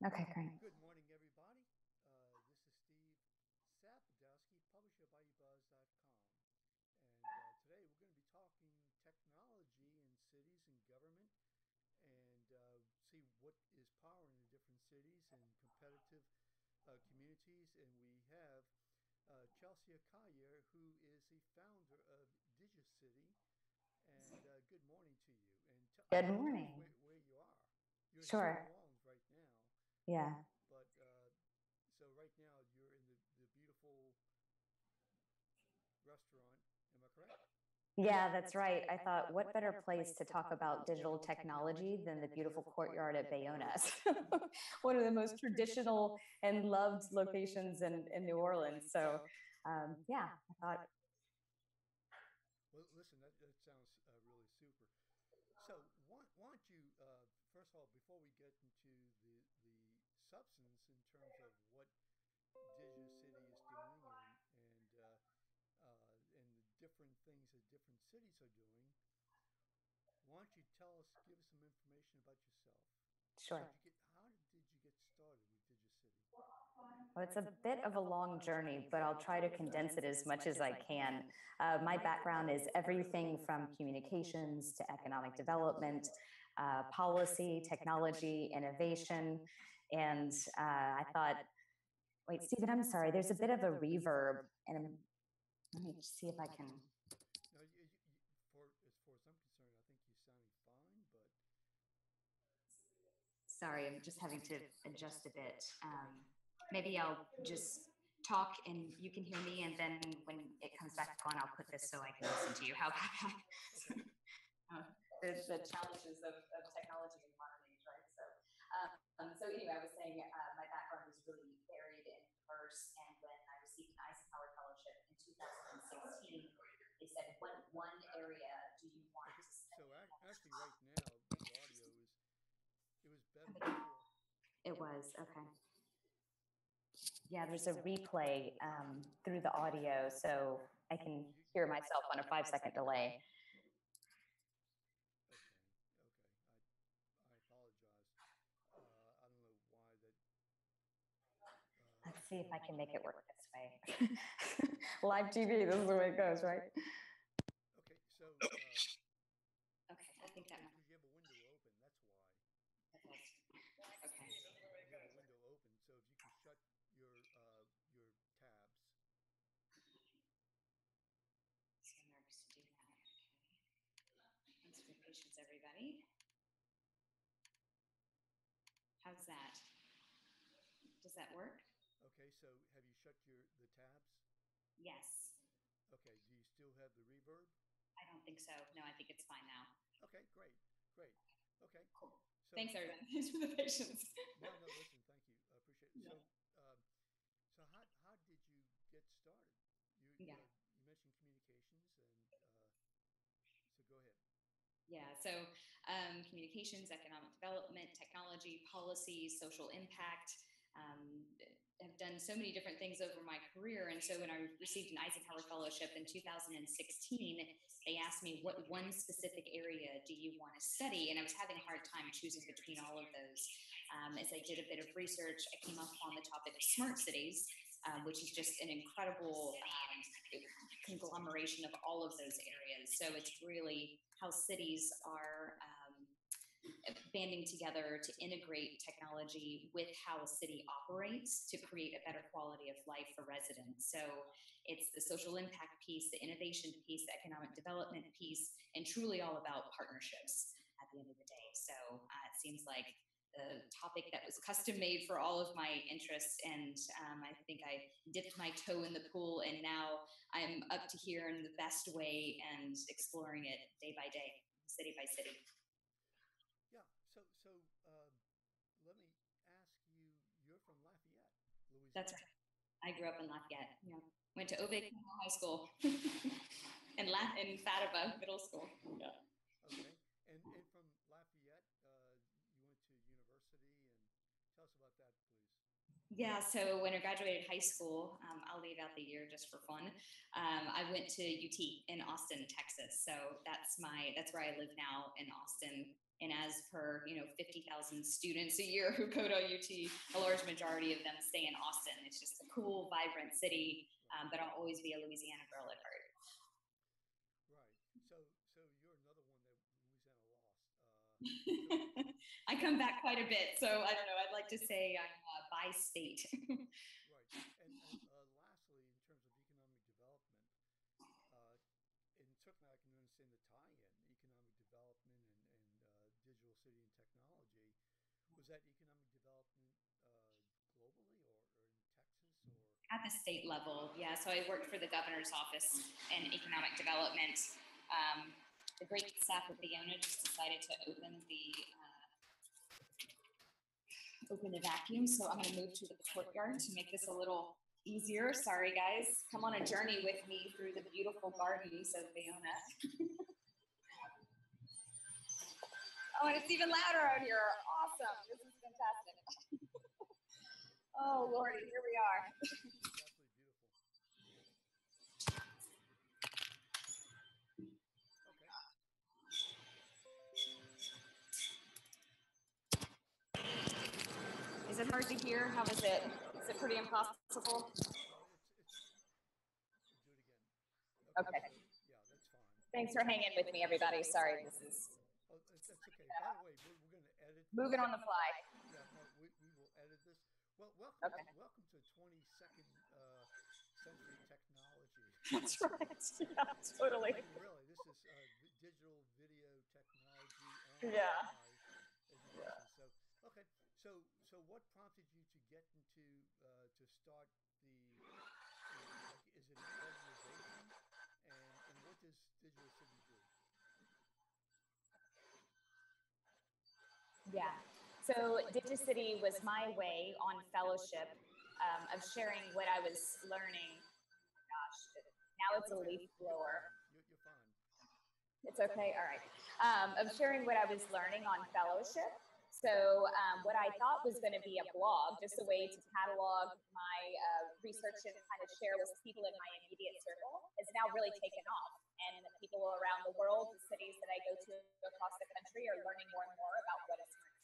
Okay, great. Good morning, everybody. This is Steve Sapadowski, publisher of ibuzz.com. And today we're going to be talking technology in cities and government and see what is powering the different cities and competitive communities. And we have Chelsea Collier, who is the founder of Digi.City. And good morning to you. And Good tell us morning. where you are. You're in Sure. New Orleans right now. Yeah. But so right now you're in the beautiful restaurant. Am I correct? Yeah, that's right. I thought, what better place to talk about digital technology than the beautiful courtyard at Bayona's, one of the most traditional and loved locations in New Orleans. So, yeah, I thought. Well, listen, that sounds really super. So why don't you first of all, before we get into the substance in terms of what Digital City is doing and the different things that different cities are doing, why don't you tell us, give us some information about yourself? Sure. How did you get started with Digital City? Well, it's a bit of a long journey, but I'll try to condense it as much as I can. My background is everything from communications to economic development, policy, technology, innovation. And I thought, wait, Stephen, I'm sorry, there's a bit of a reverb. And let me see if I can. No, for as far as I'm concerned, I think you sounded fine, but Sorry, I'm just having to adjust a bit. Maybe I'll just talk and you can hear me, and then when it comes back on, I'll put this so I can listen to you. How about that? okay. The challenges of technology in modern age, right? So anyway, I was saying my background was really varied and diverse, and when I received an Eisenhower Fellowship in 2016, they said, one area do you want Okay. to So study? actually, right now the audio is it was better before. It was, okay. Yeah, there's a replay through the audio, so I can hear myself on a 5-second delay. Okay. I apologize. I don't know why that. Let's see if I can make it work this way. Live TV, this is the way it goes, right? Okay, so. Okay, I think that because you have a window open, that's why. Okay. You have a window open, so if you can shut your tabs. So nervous to do that. Okay. Thanks for your patience, everybody. How's that? Does that work? Okay, so have you shut the tabs? Yes. Okay, do you still have the reverb? I don't think so. No, I think it's fine now. Okay, great. Okay. Cool. So, thanks, everybody. Thanks for the patience. No, listen, thank you. I appreciate it. Yeah. So how did you get started? You mentioned communications, and so go ahead. Yeah, so communications, economic development, technology, policy, social impact. I've done so many different things over my career. And so when I received an Eisenhower Fellowship in 2016, they asked me, what one specific area do you want to study? And I was having a hard time choosing between all of those. As I did a bit of research, I came up on the topic of smart cities, which is just an incredible conglomeration of all of those areas. So it's really how cities are banding together to integrate technology with how a city operates to create a better quality of life for residents. So it's the social impact piece, the innovation piece, the economic development piece, and truly all about partnerships at the end of the day. So it seems like the topic that was custom made for all of my interests. And I think I dipped my toe in the pool, and now I'm up to here in the best way and exploring it day by day, city by city. Yeah. So let me ask you. You're from Lafayette, Louisiana. That's right. I grew up in Lafayette. Yeah. Went to Ove High School and Fataba Middle School. Yeah. Okay. And from Lafayette, you went to university, and tell us about that, please. Yeah, so when I graduated high school, I'll leave out the year just for fun. I went to UT in Austin, Texas. So that's where I live now in Austin. And as per, 50,000 students a year who go to UT, a large majority of them stay in Austin. It's just a cool, vibrant city, but I'll always be a Louisiana girl at heart. Right. So you're another one that Louisiana lost. I come back quite a bit, so I don't know. I'd like to say I'm bi-state. Right. And lastly, in terms of economic development, and certainly I can understand the tie-in, economic development and digital city and technology. Was that economic development globally or in Texas or? At the state level, yeah. So I worked for the governor's office in economic development. The great staff at Bayona just decided to open the vacuum. So I'm going to move to the courtyard to make this a little easier. Sorry, guys. Come on a journey with me through the beautiful gardens of Bayona. Oh, and it's even louder out here. Awesome. This is fantastic. Oh, Lordy, here we are. Is it hard to hear? How is it? Is it pretty impossible? Okay. Yeah, that's fine. Thanks for hanging with me, everybody. Sorry, this is. Oh, that's okay. By the way, we're going to edit. Moving on the fly. Yeah, no, we will edit this. Well, welcome to 22nd century technology. That's right. Yeah, totally. I mean, really, this is digital video technology. Yeah. Education. So, okay. So what prompted you to get into to start the? Is it an organization? And what does Digital City do? Yeah. So Digi.City was my way on fellowship of sharing what I was learning. Gosh, now it's a leaf blower. You're fine. It's okay. All right. Of sharing what I was learning on fellowship. So what I thought was going to be a blog, just a way to catalog my research and kind of share with people in my immediate circle, has now really taken off. And people around the world, the cities that I go to across the country, are learning more and more about what is smart.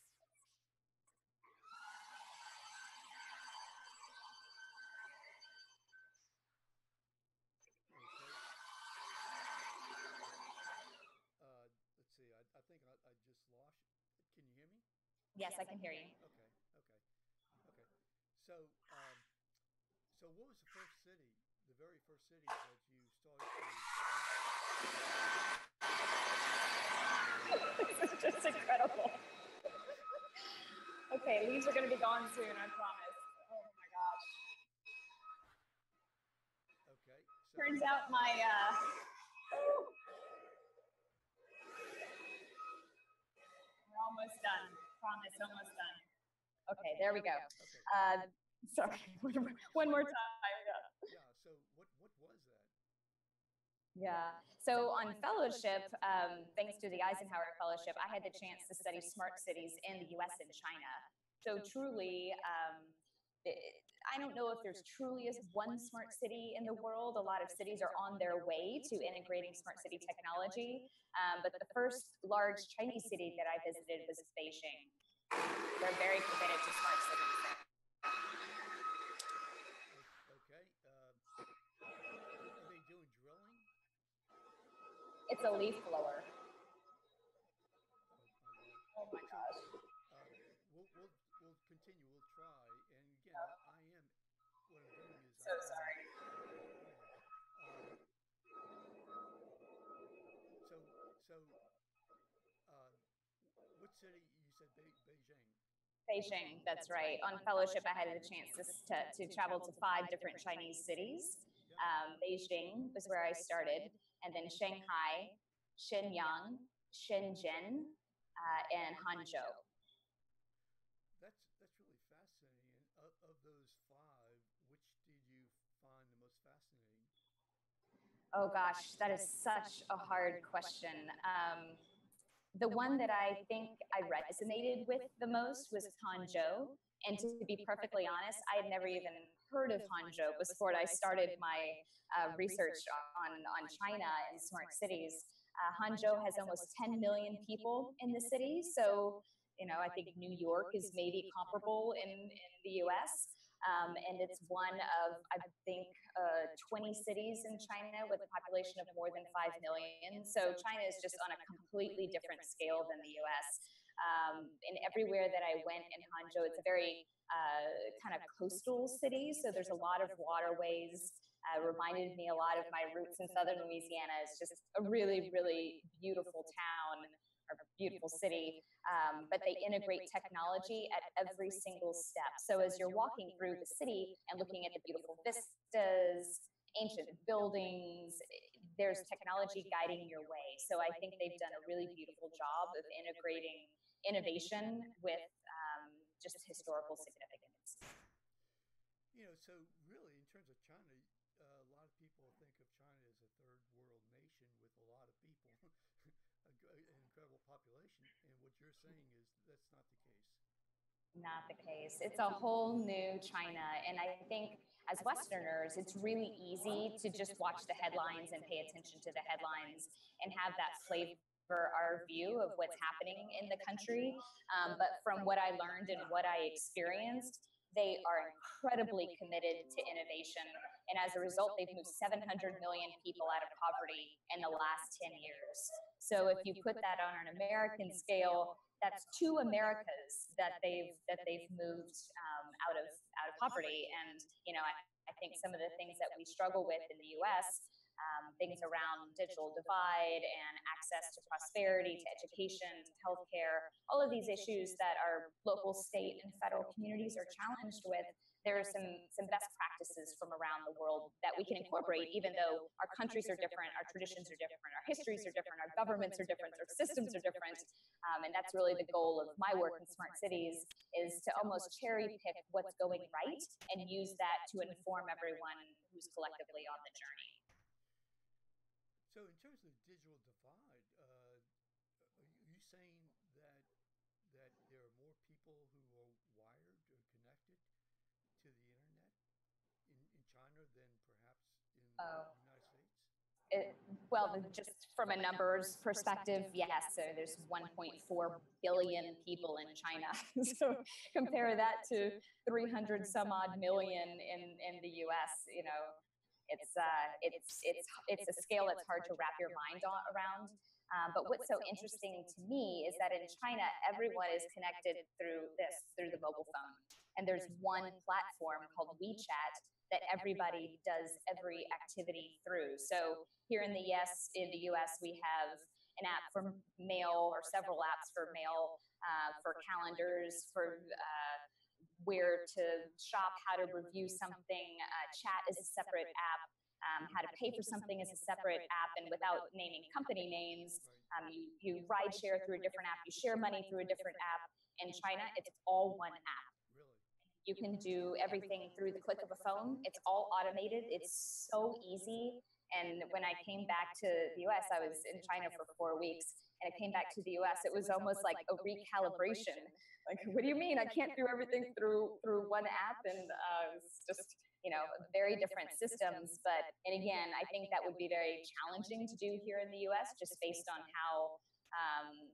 Let's see. I think I just lost. Can you hear me? Yes, I can hear you. Okay. So, so what was the first city, the very first city that you started to? This is just incredible. Okay, leaves are going to be gone soon, I promise. Oh my gosh. Okay. So turns out my we're almost done. Promise, almost done. Okay, there we go. Sorry, one more time. Yeah. So what was that? Yeah. So on fellowship, thanks to the Eisenhower Fellowship, I had the chance to study smart cities in the U.S. and China. So truly, I don't know if there's truly one smart city in the world. A lot of cities are on their way to integrating smart city technology. But the first large Chinese city that I visited was Beijing. They're very committed to smart cities. Okay. Are they doing drilling? It's a leaf blower. Oh my gosh. We'll continue. We'll try. And again, what I'm doing is. So sorry. What city you said? Beijing. Beijing, that's right. On fellowship, I had the chance to travel to 5 different Chinese cities. Beijing was where I started, and then Shanghai, Shenyang, Shenzhen, and Hangzhou. That's really fascinating. And of those 5, which did you find the most fascinating? Oh gosh, that is such a hard question. The one that I think I resonated with the most was Hangzhou. And to be perfectly honest, I had never even heard of Hangzhou before I started my research on China and smart cities. Hangzhou has almost 10 million people in the city. So, I think New York is maybe comparable in the US. And it's one of, I think, 20 cities in China with a population of more than 5 million. So China is just on a completely different scale than the US. And everywhere that I went in Hangzhou, it's a very kind of coastal city. So there's a lot of waterways. Reminded me a lot of my roots in southern Louisiana. It's just a really, really beautiful town or beautiful city. But they integrate technology at every single step. So as you're walking through the city and looking at the beautiful vistas, ancient buildings, there's technology guiding your way. So I think they've done a really beautiful job of integrating innovation with just historical significance. So really, in terms of China, a lot of people think of China as a third world nation with a lot of people, an incredible population. And what you're saying is that's not the case. Not the case. It's a whole new China. And I think as Westerners, it's really easy to just watch the headlines and pay attention to the headlines and have that flavor our view of what's happening in the country. But from what I learned and what I experienced, they are incredibly committed to innovation. And as a result, they've moved 700 million people out of poverty in the last 10 years. So if you put that on an American scale, that's 2 Americas that they've moved out of poverty. And I think some of the things that we struggle with in the U.S., things around digital divide and access to prosperity, to education, to healthcare, all of these issues that our local, state, and federal communities are challenged with. There are some best practices from around the world that we can incorporate, even though our countries are different, our traditions are different, our histories are different, our governments are different, our systems are different. And that's really the goal of my work in smart cities, is to almost cherry pick what's going right and use that to inform everyone who's collectively on the journey. So in terms of the digital divide, are you saying that there are more people who are wired or connected to the internet in China than perhaps in the United States? Well, just from a numbers perspective, yes. So there's 1.4 billion people in China. So compare that to 300 some odd million in the US. It's a scale that's hard to wrap your mind around. But what's so interesting to me is that in China, everyone is connected through the mobile phone. And there's one platform called WeChat that everybody does every activity through. So here in the US, we have an app for mail, or several apps for mail, for calendars, for where to shop, how to review something. Chat is a separate app. How to pay for something is a separate app, and without naming company names, you ride share through a different app, you share money through a different app. In China, it's all one app. Really? You can do everything through the click of a phone. It's all automated. It's so easy. And when I came back to the US, I was in China for 4 weeks, and I came back to the US, it was almost like a recalibration. Like, what do you mean? I can't do everything through one app? And it's just, very different systems. And again, I think that would be very challenging to do here in the US, just based on how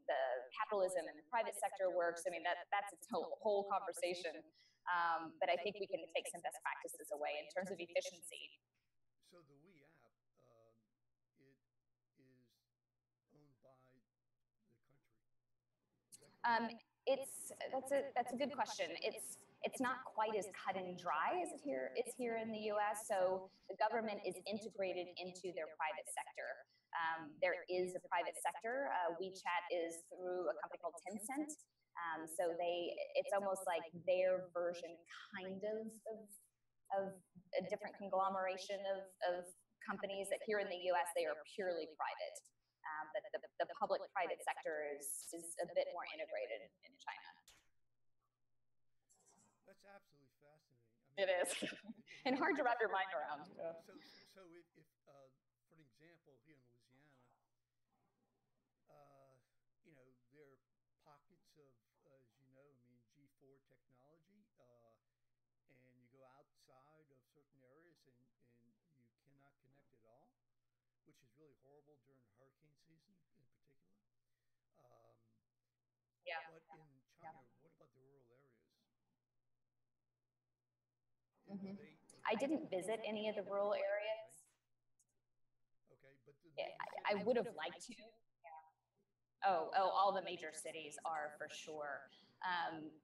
the capitalism and the private sector works. I mean, that's its whole conversation. But I think we can take some best practices away in terms of efficiency. So the We app, it is owned by the country. That's a good question. It's not quite as cut and dry as it is here in the U.S. So the government is integrated into their private sector. There is a private sector. WeChat is through a company called Tencent. So it's almost like their version, kind of a different conglomeration of companies that here in the U.S. they are purely private. But the public-private sector is a bit more integrated in China. That's absolutely fascinating. It is, and hard to wrap your mind around. So if for an example, here in Louisiana, there are pockets of, as you know, G4 technology, and you go outside of certain areas and you cannot connect at all. which is really horrible during hurricane season in particular. Um, Yeah. but in China, what about the rural areas? Hmm. Are I they didn't visit any of the rural areas. okay? But the Yeah, major I cities. would have liked to. All the major cities are for sure.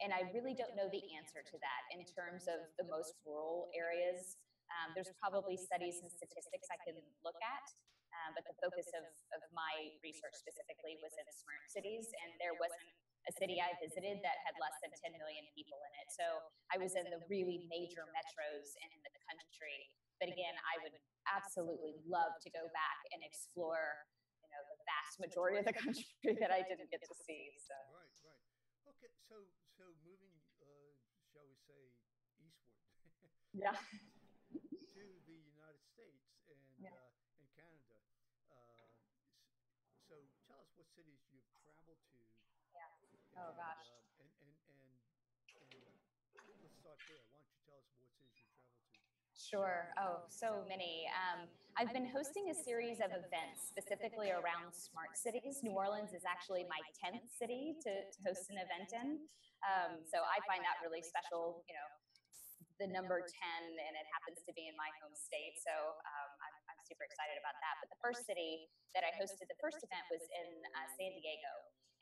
And I really don't know the answer to that in terms of the most rural areas. There's probably studies and statistics I can look at, but the focus of my research specifically was in smart cities, and there wasn't a city I visited that had less than 10 million people in it. So I was in the really major metros in the country. But again, I would absolutely love to go back and explore the vast majority of the country that I didn't get to see. So Right, right. Okay, so moving, shall we say, eastward yeah, to the United States yeah. and Canada. Uh, so tell us what cities you've traveled to, Oh gosh. and let's start there. Why don't you tell us what cities you've traveled to? Sure. Oh, so many. I've been hosting a series of events specifically around smart cities. New Orleans is actually my 10th city to host an event in. So I find that really special. The number 10, and it happens to be in my home state. So I'm super excited about that. But the first city that I hosted, the first event was in San Diego.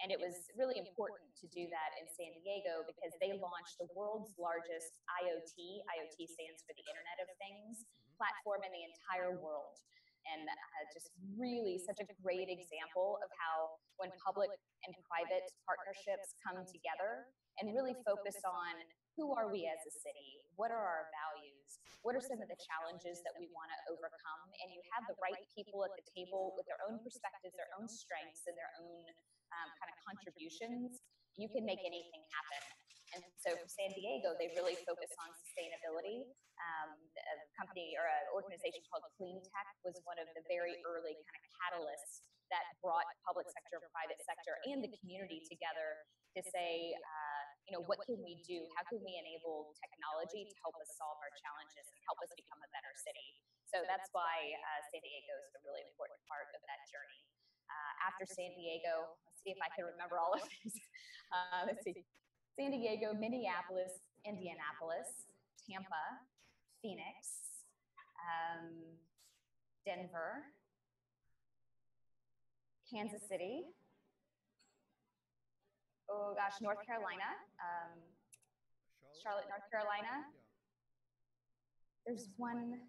And it was really important to do that in San Diego because they launched the world's largest IoT, IoT stands for the Internet of Things, platform in the entire world. And just really such a great example of how when public and private partnerships come together and really focus on who are we as a city? What are our values? What are some of the challenges that we want to overcome? And you have the right people at the table with their own perspectives, their own strengths, and their own kind of contributions. You can make anything happen. And so for San Diego, they really focus on sustainability. A company or an organization called Clean Tech was one of the very early kind of catalysts that brought public sector, private sector, and the community together to say, what can we do? How can we enable technology to help us solve our challenges and help us become a better city? So that's why San Diego is a really important part of that journey. After San Diego, let's see if I can remember all of these. Let's see. San Diego, Minneapolis, Indianapolis, Tampa, Phoenix, Denver, Kansas City, oh gosh, North Carolina, Charlotte, North Carolina. Yeah. There's one.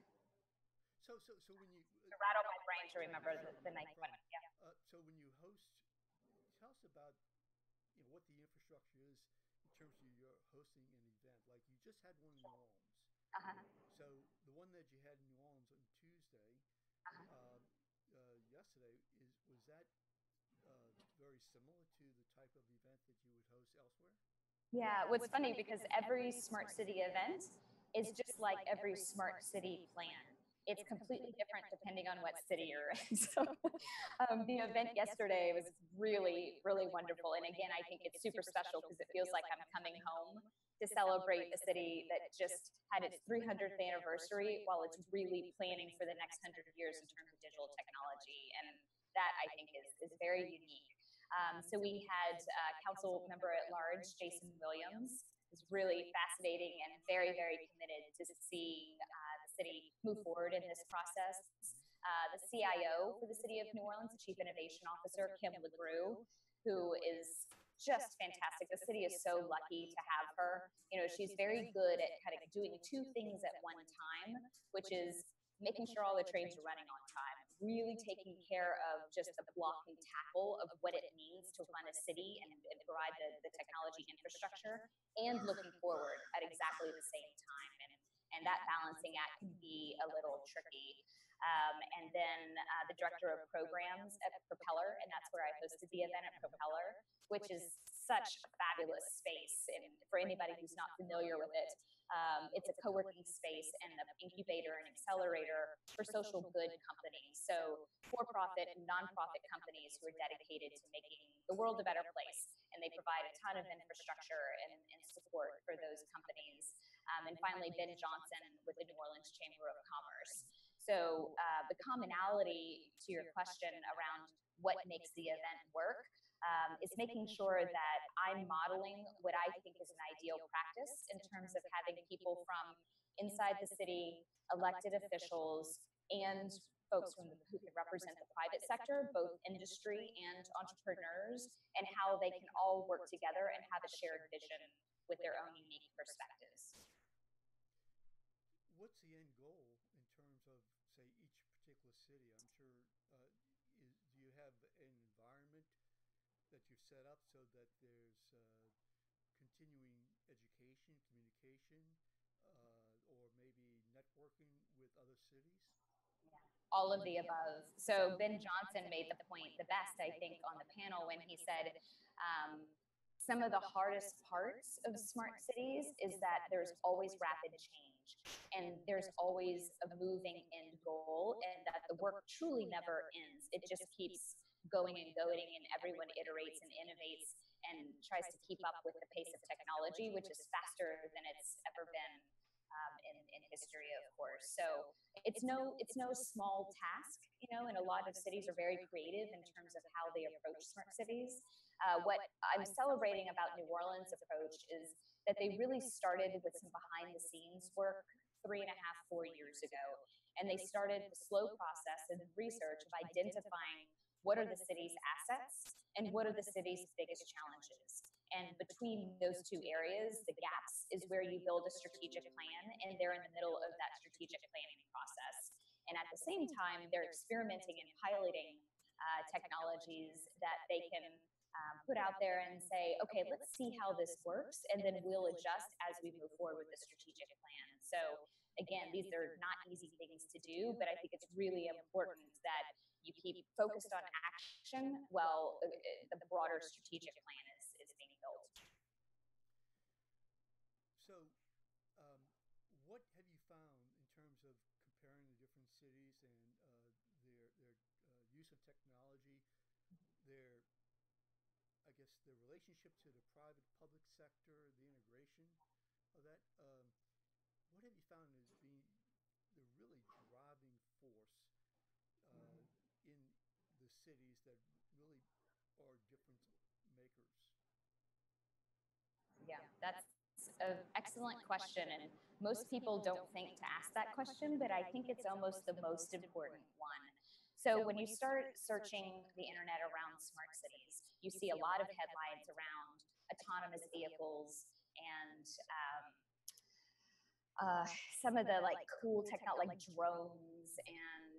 So when you To rattle my brain to remember the ninth one. Yeah. so when you host, tell us about what the infrastructure is in terms of your hosting an event. Like you just had one in New Orleans. Uh-huh. So the one that you had in New Orleans on Tuesday, yesterday, was that very similar to the type of event that you would host elsewhere? Yeah, what's funny because every smart city event is just like every smart city plan. It's completely different depending on what city you're in. So the event yesterday was really, really wonderful. And again, I think it's super special because it feels like I'm coming home to celebrate a city that just had its 300th anniversary while it's really planning for the next 100 years in terms of digital technology. And that I think is very unique. So we had council member at large, Jason Williams, who's really fascinating and very, very committed to seeing the city move forward in this process. The CIO for the city of New Orleans, the Chief Innovation Officer, Kim LeGroux, who is just fantastic. The city is so lucky to have her. She's very good at kind of doing two things at one time, which is making sure all the trains are running on time, really taking care of just the block and tackle of what it means to run a city and provide the technology infrastructure, and looking forward at exactly the same time. And that balancing act can be a little tricky. And then the director of programs at Propeller, and that's where I hosted the event at Propeller, which is such a fabulous space. And for anybody who's not familiar with it, it's a co-working space and an incubator and accelerator for social good companies. So for-profit and non-profit companies who are dedicated to making the world a better place. And they provide a ton of infrastructure and support for those companies. And finally, Ben Johnson with the New Orleans Chamber of Commerce. So the commonality to your question around what makes the event work is making sure that I'm modeling what I think is an ideal practice in terms of having people from inside the city, elected officials, and folks who can represent the private sector, both industry and entrepreneurs, and how they can all work together and have a shared vision with their own unique perspectives. What's the end goal in terms of, say, each particular city? I'm sure, do you have an environment that you've set up so that there's continuing education, communication, or maybe networking with other cities? All of the above. So Ben Johnson made the point the best, I think, on the panel when he said some of the hardest parts of smart cities is that there's always rapid change and there's always a moving end goal, and that the work truly never ends. It just keeps going and going, and everyone iterates and innovates and tries to keep up with the pace of technology, which is faster than it's ever been in history, of course. So it's no small task, and a lot of cities are very creative in terms of how they approach smart cities. What I'm celebrating about New Orleans' approach is that they really started with some behind the scenes work 3.5, 4 years ago. And they started the slow process and research of identifying what are the city's assets and what are the city's biggest challenges. And between those two areas, the gaps is where you build a strategic plan, and they're in the middle of that strategic planning process. And at the same time, they're experimenting and piloting technologies that they can put out there and say, okay, let's see how this works, and then we'll adjust as we move forward with the strategic plan. So again, these are not easy things to do, but I think it's really important that you keep focused on action while the broader strategic plan is being built. So, what have you found in terms of comparing the different cities and their use of technology, their I guess the relationship to the private public sector, the integration of that? What have you found as being the really driving force in the cities that really are difference makers? Yeah, that's an excellent question. And most people don't think to ask that question, but I think it's almost the most important one. So when you start searching the internet around smart cities, you see a lot of headlines around autonomous vehicles and some of the like cool technology, like drones and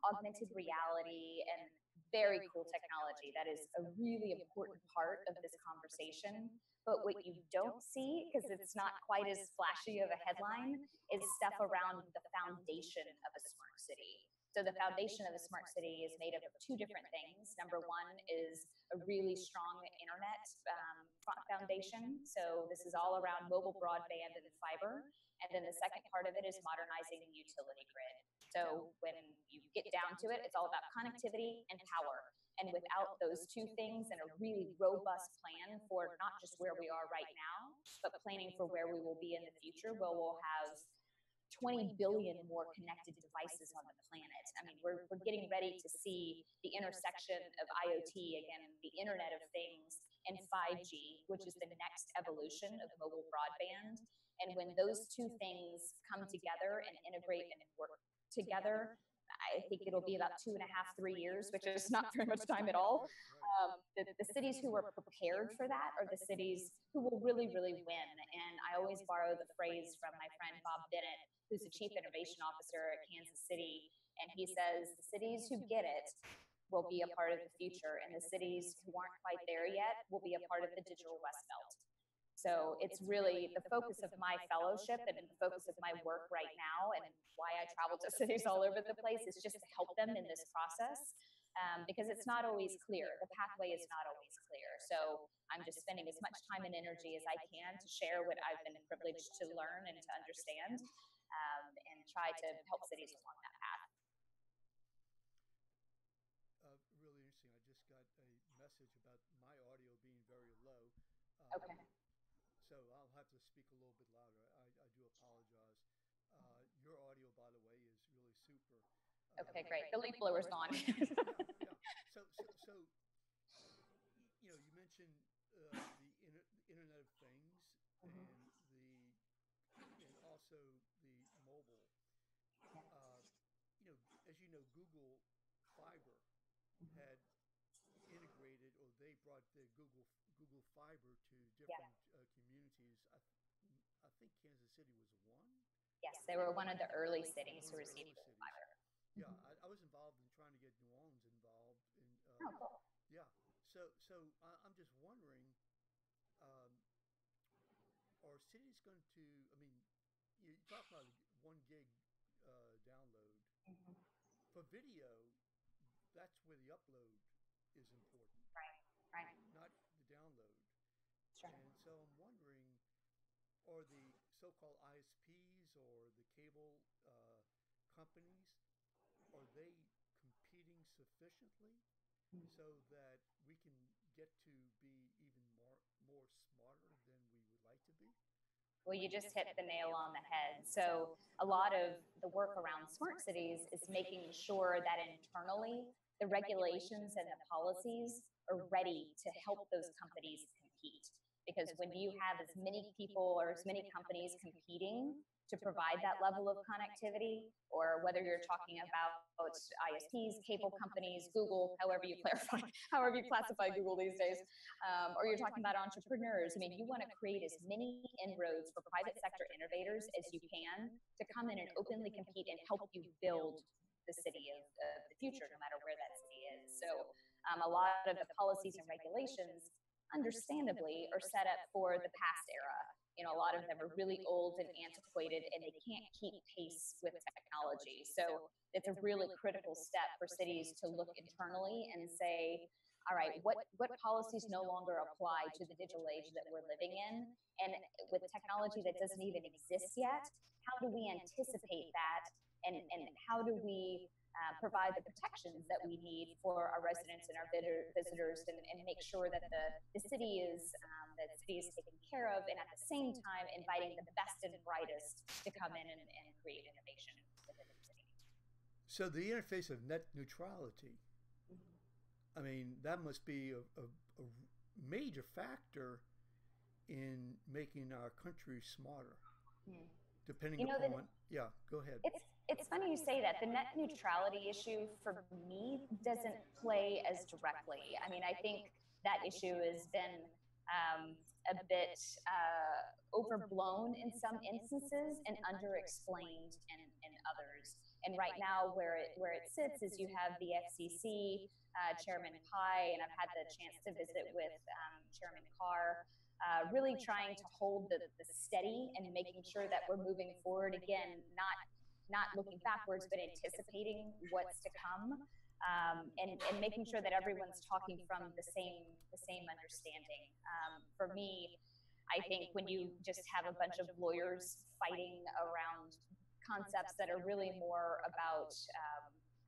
augmented reality and very cool technology. That is a really important part of this conversation. But what you don't see, because it's not quite as flashy of a headline, is stuff around the foundation of a smart city. So the foundation of a smart city is made up of two different things. Number one is a really strong internet foundation. So this is all around mobile broadband and fiber. And then the second part of it is modernizing the utility grid. So when you get down to it, it's all about connectivity and power. And without those two things and a really robust plan for not just where we are right now, but planning for where we will be in the future, where we'll have 20 billion more connected devices on the planet. I mean, we're getting ready to see the intersection of IoT, again, the Internet of Things, and 5G, which is the next evolution of mobile broadband. And when those two things come together and integrate and work together, I think it'll be about 2.5, 3 years, which is not very much time at all. The cities who are prepared for that are the cities who will really, really win. And I always borrow the phrase from my friend Bob Bennett, who's the Chief Innovation Officer at Kansas City. And he says, the cities who get it will be a part of the future, and the cities who aren't quite there yet will be a part of the digital West Belt. So it's really the focus of my fellowship and the focus of my work right now, and why I travel to cities all over the place, is just to help them in this process, because it's not always clear. The pathway is not always clear. So I'm just spending as much time and energy as I can to share what I've been privileged to learn and to understand, and try to help cities along that path. Really interesting. I just got a message about my audio being very low. Okay. So I'll have to speak a little bit louder. I do apologize. Your audio, by the way, is really super. Okay, great. The leaf blower's gone. Yeah, yeah. So you mentioned the Internet of Things and the and also the mobile. Uh, as you know, Google Fiber had integrated, or they brought the Google Fiber to Yeah. different communities. I think Kansas City was one. Yes, they were one of the early cities One to of the receive early Google cities. Fiber. Yeah, I was involved in trying to get New Orleans involved in. Oh, cool. Yeah, I'm just wondering, um, are cities going to? I mean, you talk about 1 gig download for video. That's where the upload is important, Right, right. not the download. Sure. And so I'm wondering, are the so-called ISPs or the cable companies, are they competing sufficiently so that we can get to be even more smarter than we would like to be? Well, you just hit the nail on the head. So, a lot of the work around smart cities is making sure that internally the regulations and the policies are ready to help those companies compete. Because when you have as many people or as many companies competing to provide that level of connectivity, or whether you're talking about ISPs, cable companies, Google, however you clarify, however you classify Google these days, or you're talking about entrepreneurs. I mean, you want to create as many inroads for private sector innovators as you can to come in and openly compete and help you build the city of the future, no matter where that city is. So a lot of the policies and regulations, understandably, are set up for the past era. A lot of them are really old and antiquated, and they can't keep pace with technology. So it's a really critical step for cities to look internally and say, all right, what policies no longer apply to the digital age that we're living in? And with technology that doesn't even exist yet, how do we anticipate that? And how do we provide the protections that we need for our residents and our visitors, and make sure that the city is taken care of, and at the same time inviting the best and brightest to come in and create innovation within the city. So the interface of net neutrality, I mean, that must be a major factor in making our country smarter. Hmm. Depending upon, yeah, go ahead. It's funny you say that. The net neutrality issue for me doesn't play as directly. I mean, I think that issue has been a bit overblown in some instances and underexplained in others. And right now, where it sits is you have the FCC, Chairman Pai, and I've had the chance to visit with Chairman Carr, really trying to hold the steady and making sure that we're moving forward again, not looking backwards, but anticipating what's to come, and making sure that everyone's talking from the same understanding. For me, I think when you just have a bunch of lawyers fighting around concepts that are really more about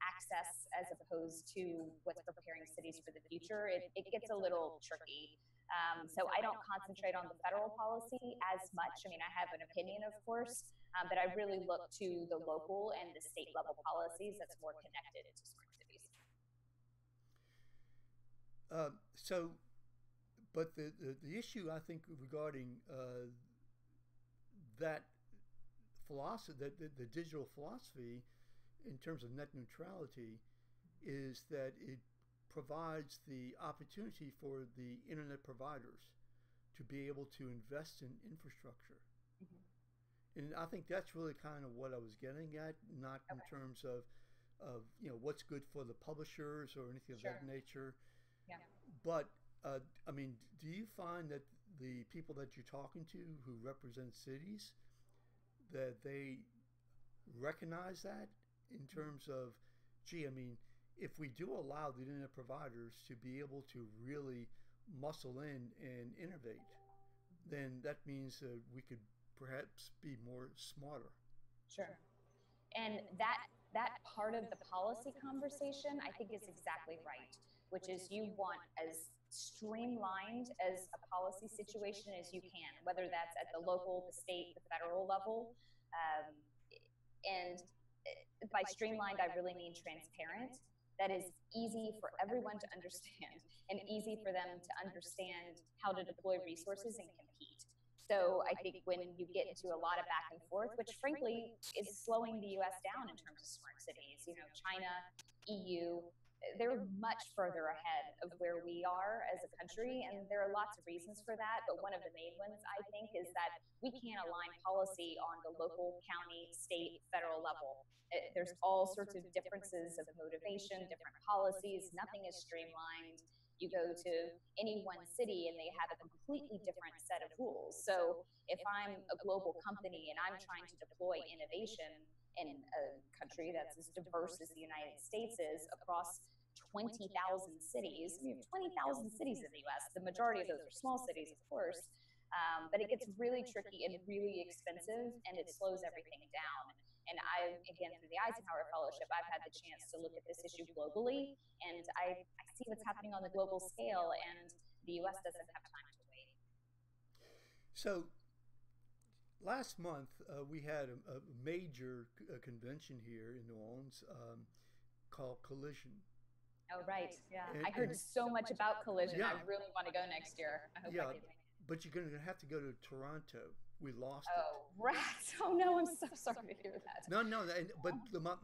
access as opposed to what's preparing cities for the future, it gets a little tricky. So I don't concentrate on the federal policy as much. I mean, I have an opinion, of course, but I really look to the local and the state level policies that's more connected to smart cities. So, but the issue I think regarding that philosophy, the digital philosophy, in terms of net neutrality, is that it provides the opportunity for the internet providers to be able to invest in infrastructure. And I think that's really kind of what I was getting at, not in terms of what's good for the publishers or anything of that nature. Yeah. But I mean, do you find that the people that you're talking to who represent cities, that they recognize that in terms of, gee, I mean, if we do allow the internet providers to be able to really muscle in and innovate, then that means we could perhaps be more smarter. Sure. And that part of the policy conversation, I think, is exactly right, which is you want as streamlined as a policy situation as you can, whether that's at the local, the state, the federal level. And by streamlined, I really mean transparent, that is easy for everyone to understand and easy for them to understand how to deploy resources and compete. So I think when you get into a lot of back and forth, which frankly is slowing the US down in terms of smart cities, China, EU, they're much further ahead of where we are as a country, and there are lots of reasons for that. But one of the main ones, I think, is that we can't align policy on the local, county, state, federal level. There's all sorts of differences of motivation, different policies. Nothing is streamlined. You go to any one city and they have a completely different set of rules. So if I'm a global company and I'm trying to deploy innovation in a country that's as diverse as the United States is across 20,000 cities. I mean, 20,000 cities in the US. The majority of those are small cities, of course. But it gets really tricky and really expensive, and it slows everything down. And again, through the Eisenhower Fellowship, I've had the chance to look at this issue globally, and I see what's happening on the global scale, and the US doesn't have time to wait. So last month, we had a major convention here in New Orleans called Collision. Oh, right. Yeah. I heard so much about Collision. Yeah. I really want to go next year. I hope I can. But you're going to have to go to Toronto. We lost it. Oh, rats. Oh, no, I'm so sorry to hear that. No, but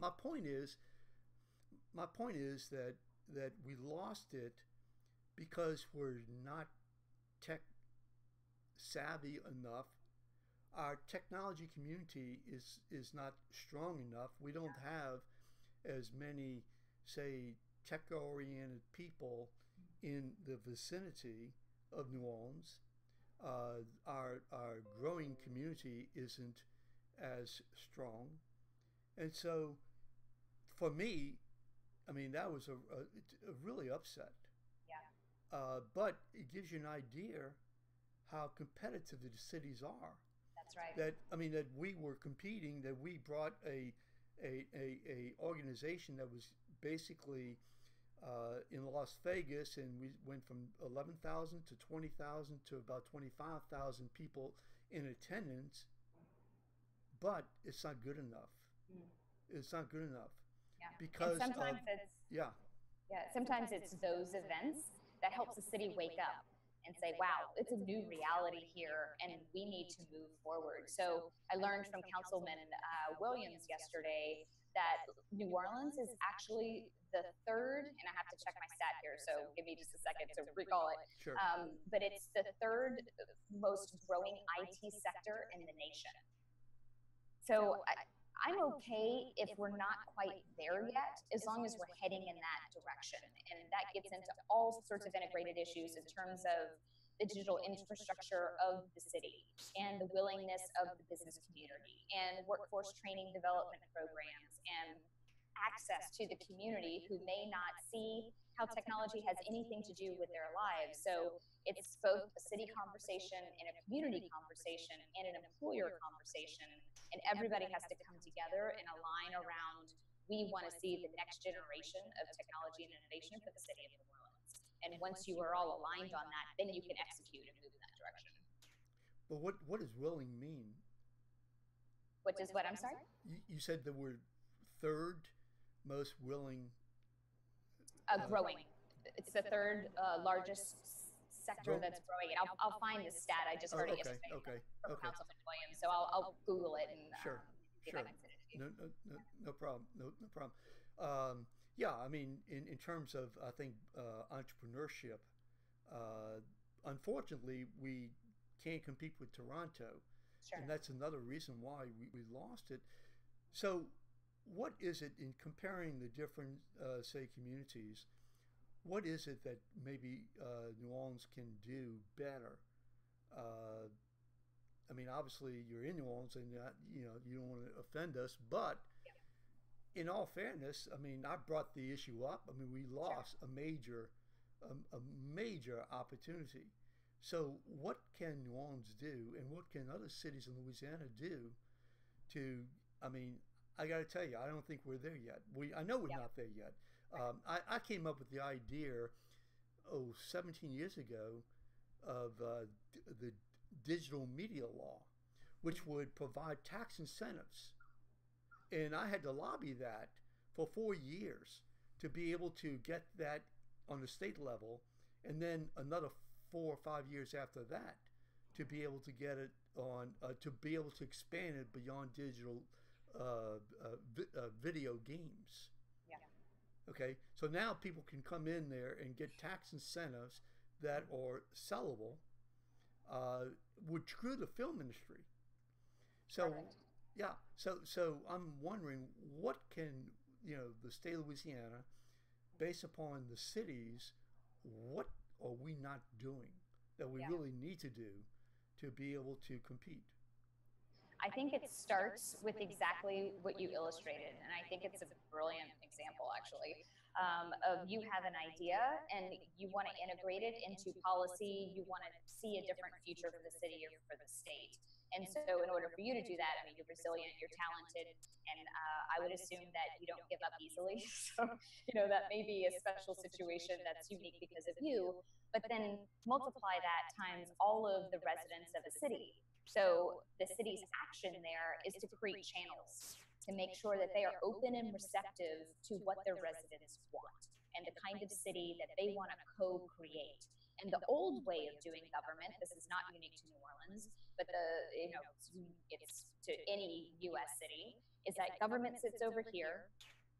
my point is that we lost it because we're not tech savvy enough. Our technology community is not strong enough. We don't have as many, say, tech-oriented people in the vicinity of New Orleans. Our growing community isn't as strong, and so for me, I mean, that was a really upset. Yeah. But it gives you an idea how competitive the cities are. That's right. That we were competing. That we brought a organization that was basically in Las Vegas, and we went from 11,000 to 20,000 to about 25,000 people in attendance, but it's not good enough. It's not good enough. Yeah. Because and sometimes sometimes it's those events that helps the city wake up and say, wow, it's a new reality here and we need to move forward. So I learned from Councilman Williams yesterday that New Orleans is actually the third, and I have to check my stat here, so give me just a second to recall it. Sure. But it's the third most growing IT sector in the nation. So I'm okay if we're not quite there yet, as long as we're heading in that direction. And that gets into all sorts of integrated issues in terms of the digital infrastructure of the city and the willingness of the business community and workforce training development programs and access to the community who may not see how technology has anything to do with their lives. So it's both a city conversation and a community conversation and an employer conversation. And everybody has to come together and align around, we want to see the next generation of technology and innovation for the city of New Orleans. And once you are all aligned on that, then you can execute and move in that direction. But what does willing mean? What does what? I'm sorry? You said that we're third most willing. Growing. It's the third largest sector that's growing. And I'll find the stat. I just heard it yesterday from Councilman Williams. So I'll Google it and sure. see if I can send it to you. No problem. No problem. Yeah, I mean, in terms of, I think, entrepreneurship, unfortunately, we can't compete with Toronto. Sure. And that's another reason why we lost it. So what is it, in comparing the different, say, communities, what is it that maybe New Orleans can do better? I mean, obviously, you're in New Orleans and you don't want to offend us, but in all fairness, I mean, I brought the issue up. I mean, we lost a major opportunity. So what can New Orleans do, and what can other cities in Louisiana do to, I mean, I got to tell you, I don't think we're there yet. I know we're not there yet. I came up with the idea, 17 years ago, of the digital media law, which would provide tax incentives I had to lobby that for 4 years to be able to get that on the state level, and then another 4 or 5 years after that to be able to get it on to be able to expand it beyond digital video games. Yeah. Okay, so now people can come in there and get tax incentives that are sellable, which grew the film industry. So, Perfect. yeah, so I'm wondering what can the state of Louisiana, based upon the cities, what are we not doing that we Yeah. really need to do to be able to compete? I think it starts with exactly what you illustrated, and I think it's a brilliant example, actually, of you have an idea and you want to integrate it into policy. You want to see a different future for the city or for the state. And so, in order for you to do that, I mean, you're resilient, you're talented, and I would assume that you don't give up easily. So, that may be a special situation that's unique because of you, but then multiply that times all of the residents of a city. So the city's action there is to create channels to make sure that they are open and receptive to what their residents want and the kind of city that they want to co-create. And the old way of doing government, this is not unique to New Orleans, but it's to any US city, is that government sits over here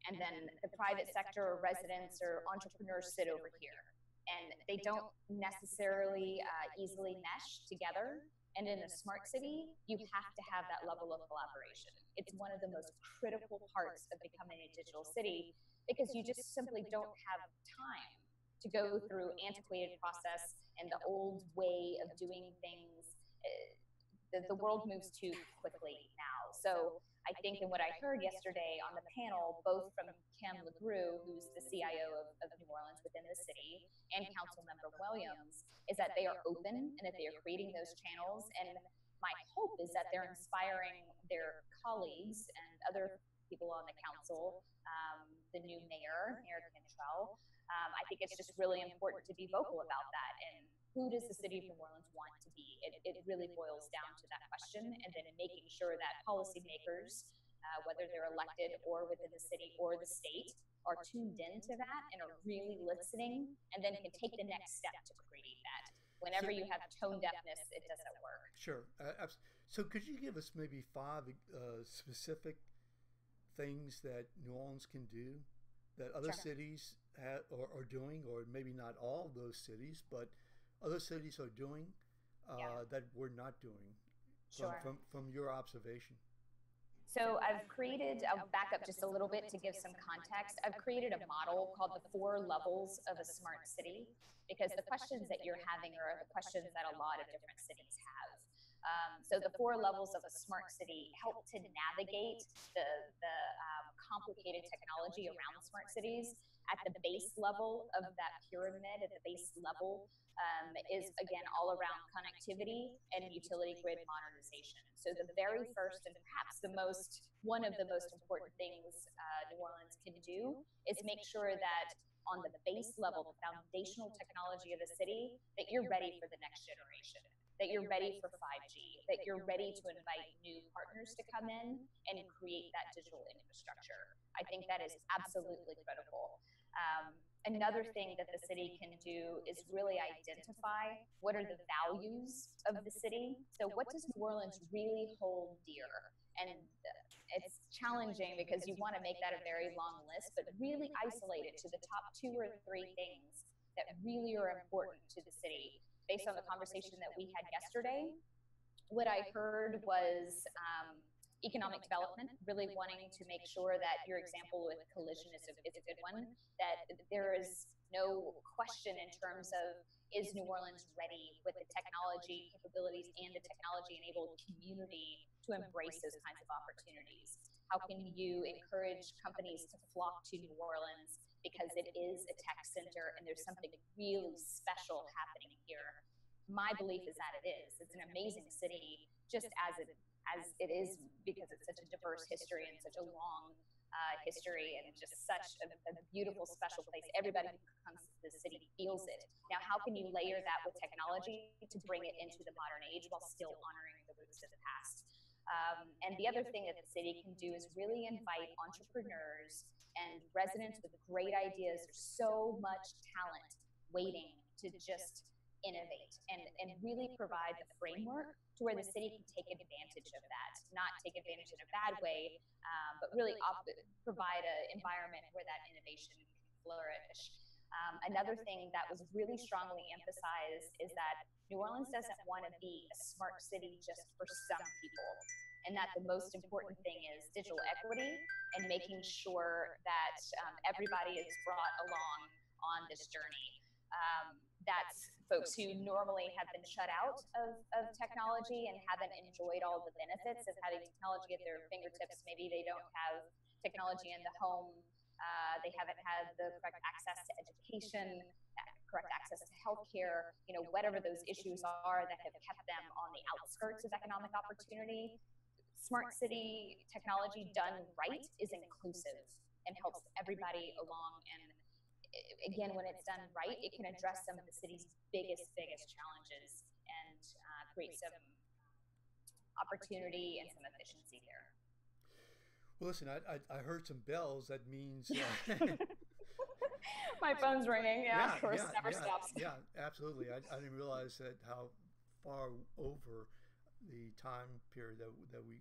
and then the private sector or residents or entrepreneurs sit over here. And they don't necessarily easily mesh together. And in a smart city, you have to have that level of collaboration. It's one of the most critical parts of becoming a digital city because you just simply don't have time to go through antiquated process and the old way of doing things. The world moves too quickly now. So I think in what I heard yesterday on the panel, both from Kim LeGroux, who's the CIO of New Orleans within the city, and Councilmember Williams, is that they are open and that they are creating those channels. And my hope is that they're inspiring their colleagues and other people on the council, the new Mayor Cantrell. I think it's just really important to be vocal about that. And who does the city of New Orleans want to be? It really boils down to that question, and then making sure that policymakers, whether they're elected or within the city or the state, are tuned into that and are really listening, and then can take the next step to create that. Whenever you have tone deafness, it doesn't work. Sure. So could you give us maybe 5 specific things that New Orleans can do that other Sure. cities are doing, or maybe not all of those cities, but other cities are doing that we're not doing Sure. from your observation? So I've created, I'll back up just a little bit to give some context. I've created a model called the 4 levels of a smart city, because the questions that you're having are the questions that a lot of different cities have. So the 4 levels of a smart city help to navigate the complicated technology around smart cities. At the base level of that pyramid, at the base level, is again all around connectivity and utility grid modernization. So the very first and perhaps one of the most important things New Orleans can do is make sure that on the base level, the foundational technology of the city, that you're ready for the next generation, that you're ready for 5G, that you're ready to invite new partners to come in and create that digital infrastructure. I think that is absolutely critical. Another thing that the city can do is really identify what are the values of the city. So what does New Orleans really hold dear? And it's challenging because you want to make that a very long list, but really isolate it to the top 2 or 3 things that really are important to the city. Based on the conversation that we had yesterday, what I heard was economic development, really wanting to make sure that your example with Collision is a good one, that there is no question in terms of, is New Orleans ready with the technology capabilities and the technology-enabled community to embrace those kinds of opportunities? How can you encourage companies to flock to New Orleans because it is a tech center and there's something really special happening here? My belief is that it is. It's an amazing city, just as it is, because it's such a diverse history and such a long history, and just such a beautiful, special place. Everybody who comes to the city feels it. Now, how can you layer that with technology to bring it into the modern age while still honoring the roots of the past? And the other thing that the city can do is really invite entrepreneurs and residents with great ideas. There's so much talent waiting to just innovate and really provide the framework to where the city can take advantage of that, not take advantage in a bad way, but really provide an environment where that innovation can flourish. Another thing that was really strongly emphasized is that New Orleans doesn't want to be a smart city just for some people, and that the most important thing is digital equity and making sure that everybody is brought along on this journey. That's folks who normally have been shut out of technology and haven't enjoyed all the benefits of having technology at their fingertips. Maybe they don't have technology in the home. They haven't had the correct access to education, correct access to healthcare, whatever those issues are that have kept them on the outskirts of economic opportunity. Smart city technology done right is inclusive and helps everybody along. And again, when it's done right, it can address some of the city's biggest challenges and create some opportunity and some efficiency there. Well, listen, I heard some bells. That means my phone's ringing. Yeah, of course, never stops. Yeah, absolutely. I didn't realize that how far over the time period that we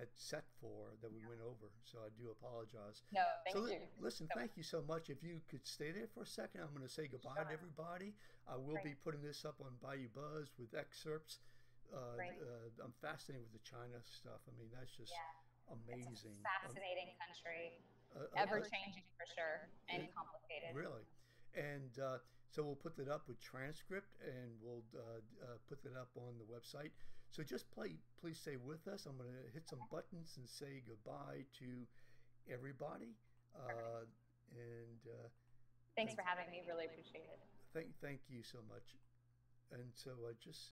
had set for that we went over. So I do apologize. No, thank you. Listen, thank you so much. If you could stay there for a second, I'm going to say goodbye to everybody. I will be putting this up on Bayou Buzz with excerpts. I'm fascinated with the China stuff. I mean, that's just amazing. It's a fascinating country. Ever changing for sure, and complicated. Really. And so we'll put that up with transcript, and we'll put that up on the website. So just please stay with us. I'm going to hit some buttons and say goodbye to everybody. Thanks for having me. Really appreciate it. Thank you so much. And so just